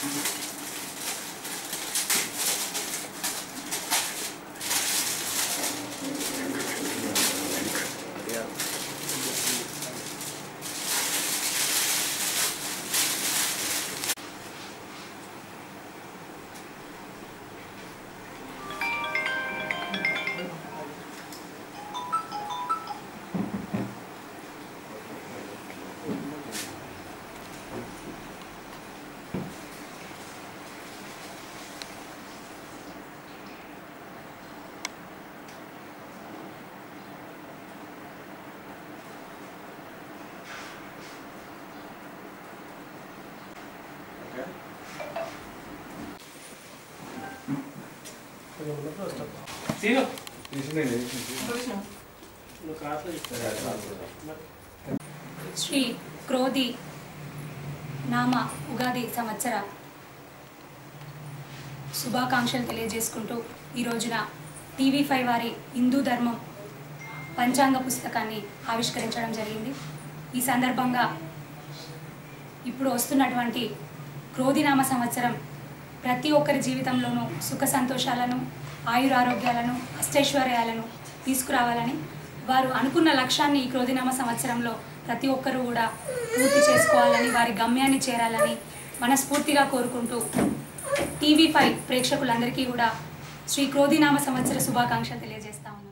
శ్రీ క్రోధి నామ ఉగాది సంవత్సర శుభాకాంక్షలు తెలియజేసుకుంటూ ఈ రోజున టీవీ5 వారి హిందూ ధర్మం పంచాంగ పుస్తకాన్ని ఆవిష్కరించడం జరిగింది. ఈ సందర్భంగా ఇప్పుడు వస్తున్నటువంటి క్రోధినామ సంవత్సరం ప్రతి ఒక్కరి జీవితంలోనూ సుఖ సంతోషాలను, ఆయురారోగ్యాలను, అష్టైశ్వర్యాలను తీసుకురావాలని, వారు అనుకున్న లక్ష్యాన్ని ఈ క్రోధినామ సంవత్సరంలో ప్రతి ఒక్కరూ కూడా పూర్తి చేసుకోవాలని, వారి గమ్యాన్ని చేరాలని మనస్ఫూర్తిగా కోరుకుంటూ టీవీ5 ప్రేక్షకులందరికీ కూడా శ్రీ క్రోధినామ సంవత్సర శుభాకాంక్షలు తెలియజేస్తా ఉన్నాను.